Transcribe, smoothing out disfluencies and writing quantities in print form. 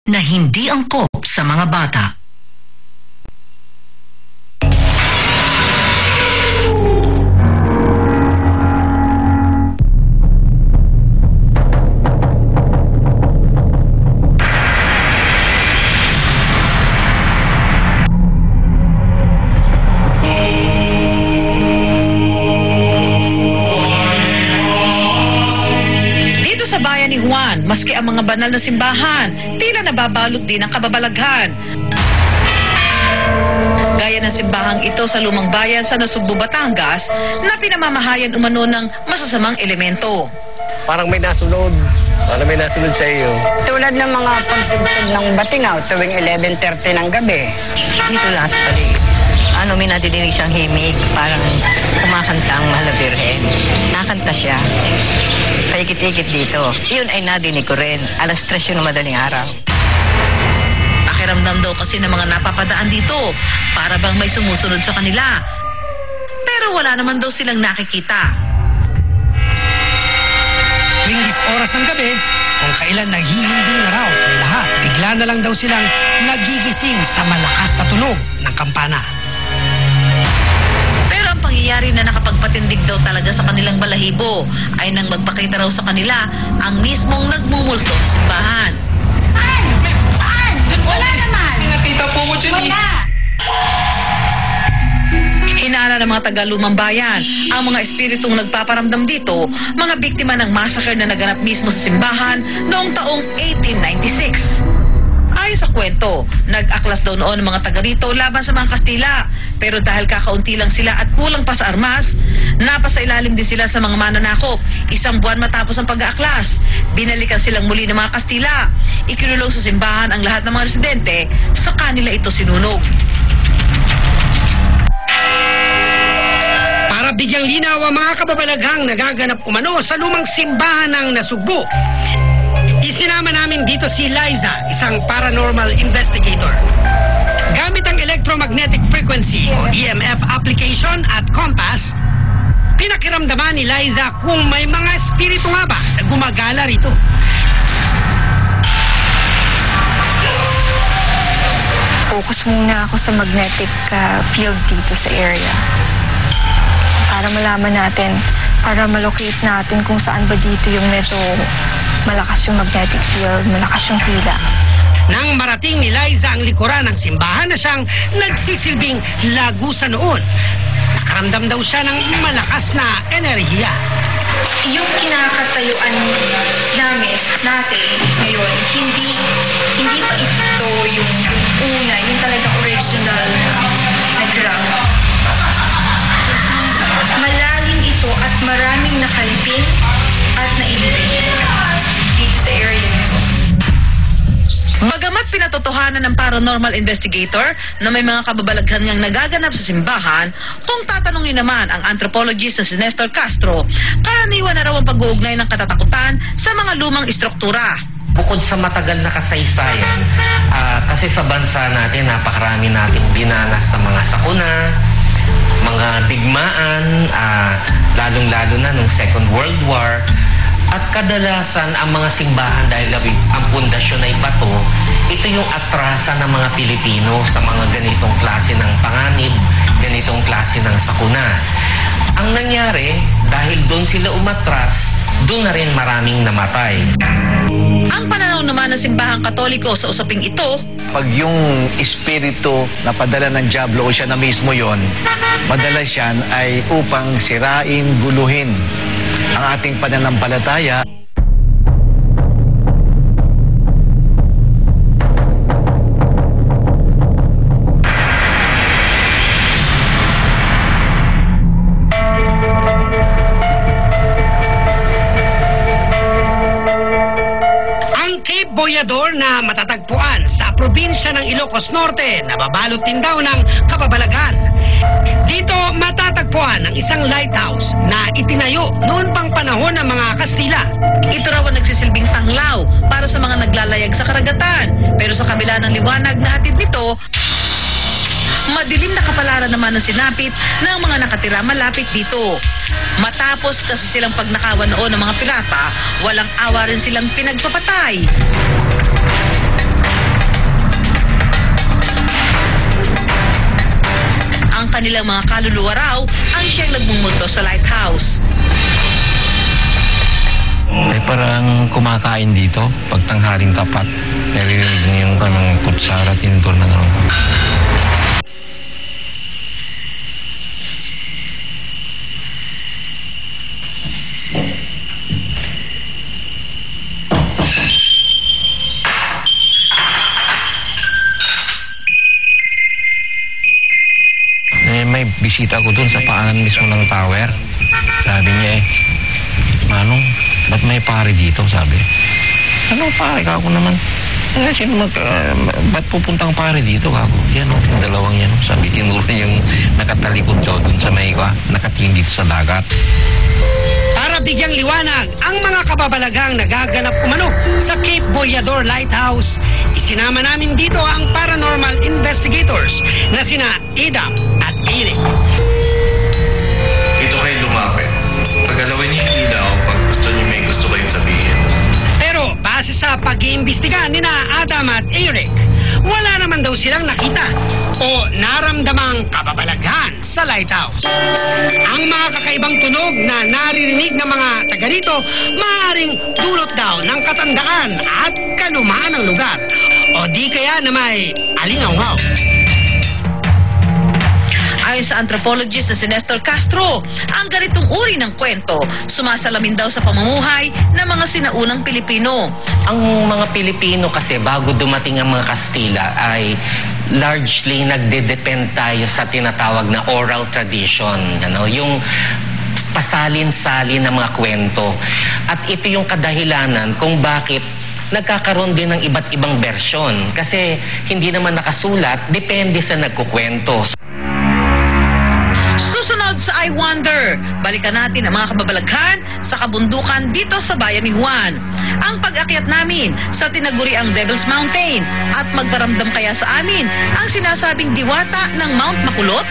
na hindi angkop sa mga bata. Sa bayan ni Juan, maski ang mga banal na simbahan, tila nababalot din ng kababalaghan. Gaya ng simbahang ito sa lumang bayan sa Nasugbu, Batangas, na pinamamahayan umano ng masasamang elemento. Parang may nasunod. Parang may nasunod sa iyo. Tulad ng mga pagtugtog ng batingaw tuwing 11:30 ng gabi. Dito lang sa paligid. May nadidinig siyang himig, parang kumakanta ang Mahal na Birhen. Nakanta siya. Paikit-ikit dito. Yun ay nadinig ko rin. 3:00 yun ng madaling araw. Pakiramdam daw kasi ng mga napapadaan dito, para bang may sumusunod sa kanila. Pero wala naman daw silang nakikita. Tuwing 10 oras ng gabi, kung kailan naghihimbing na raw ang lahat, bigla na lang daw silang nagigising sa malakas na tunog ng kampana. Pero ang pangyayari na nakapagpatindig daw talaga sa kanilang balahibo ay nang magpakita raw sa kanila ang mismong nagmumulto sa simbahan. Saan? Saan? Wala naman. Nakita po ko dyan. Wala. Hinala ng mga taga-lumang bayan, ang mga espiritong nagpaparamdam dito, mga biktima ng massacre na naganap mismo sa simbahan noong taong 1896. Ayon sa kwento, nag-aklas daw noon ng mga taga rito laban sa mga Kastila. Pero dahil kakaunti lang sila at kulang pa sa armas, napasailalim din sila sa mga mananakop. 1 buwan matapos ang pag-aaklas, binalikan silang muli ng mga Kastila. Ikinulong sa simbahan ang lahat ng mga residente, sa kanila ito sinunog. Para bigyang linaw ang mga kababalaghang nagaganap umano sa lumang simbahan ng Nasugbu, isinama namin dito si Liza, isang paranormal investigator. Gamit ang electromagnetic frequency o EMF application at compass, pinakiramdaman ni Liza kung may mga espiritu nga ba na gumagala rito. Focus muna ako sa magnetic field dito sa area. Para malaman natin, para malocate natin kung saan ba dito yung medyo malakas yung magnetic field, malakas yung hila. Nang marating ni Liza ang likuran ng simbahan na siyang nagsisilbing lagusan noon, nakaramdam daw siya ng malakas na enerhiya. Yung kinakatayuan natin ngayon, hindi pa ito yung una, yung talagang original na ground. Malalim ito at maraming nakalipin at nailibing dito sa area nito. Bagamat pinatotohanan ng paranormal investigator na may mga kababalaghan ngang nagaganap sa simbahan, kung tatanungin naman ang anthropologist na si Nestor Castro, karaniwan na raw ang pag-uugnay ng katatakutan sa mga lumang istruktura. Bukod sa matagal na kasaysayan, kasi sa bansa natin, napakarami nating dinanas ng mga sakuna, mga digmaan, lalong-lalo na nung Second World War. At kadalasan ang mga simbahan, dahil ang pundasyon ay bato, ito yung atrasan ng mga Pilipino sa mga ganitong klase ng panganib, ganitong klase ng sakuna. Ang nangyari, dahil doon sila umatras, doon na rin maraming namatay. Ang pananaw naman ng simbahang Katoliko sa usaping ito, Pag yung espiritu na padala ng Diablo o siya na mismo yon, madalas yan ay upang sirain, guluhin ang ating pananampalataya. Boyador na matatagpuan sa probinsya ng Ilocos Norte, nababalot din daw ng kababalaghan. Dito matatagpuan ang isang lighthouse na itinayo noon pang panahon ng mga Kastila. ito raw ang nagsisilbing tanglaw para sa mga naglalayag sa karagatan. Pero sa kabila ng liwanag na hatid nito, madilim na kapalaran naman ang sinapit ng mga nakatira malapit dito. Matapos kasi silang pagnakawan noon ng mga pirata, walang awa rin silang pinagpapatay. kanilang mga kaluluwa raw ang siyang nagmumulto sa lighthouse. Ay parang kumakain dito pag tanghaling tapat. Naririnig niyo yung kanang kutsara, tinutol na gano'n. May bisita ko dun sa paanan mismo ng tower. Sabi niya Manong, ba't may pare dito? Sabi. Ano pare? Kako naman. Ba't pupuntang pare dito? Kako. Yan o, yung dalawang yan. Sabi, tinuro yung nakatalikod daw dun sa may nakatingin dito sa dagat. Para bigyang liwanag ang mga kababalaghang nagaganap umano sa Cape Boyador Lighthouse, isinama namin dito ang paranormal investigators na sina Idam at Eric. Dito kayo lumapit. Pagalawin niyo yung ilaw pag gusto niyo may gusto kayong sabihin. Pero base sa pag-iimbestiga ni na Adam at Eric, wala naman daw silang nakita o naramdamang kababalaghan sa lighthouse. Ang mga kakaibang tunog na naririnig ng mga taga rito maaaring dulot daw ng katandaan at kalumaan ng lugar o di kaya na may alingaw-ngaw. Ayon sa anthropologist na si Nestor Castro, ang ganitong uri ng kwento sumasalamin daw sa pamumuhay ng mga sinaunang Pilipino. Ang mga Pilipino kasi bago dumating ang mga Kastila ay largely nagde-depend tayo sa tinatawag na oral tradition. Yung pasalin-salin ng mga kwento. At ito yung kadahilanan kung bakit nagkakaroon din ng iba't ibang bersyon. Kasi hindi naman nakasulat, depende sa nagkukwento. Susunod sa I Wonder, balikan natin ang mga kababalaghan sa kabundukan dito sa bayan ni Juan. Ang pag-akyat namin sa tinaguriang Devil's Mountain at magparamdam kaya sa amin ang sinasabing diwata ng Mount Makulot?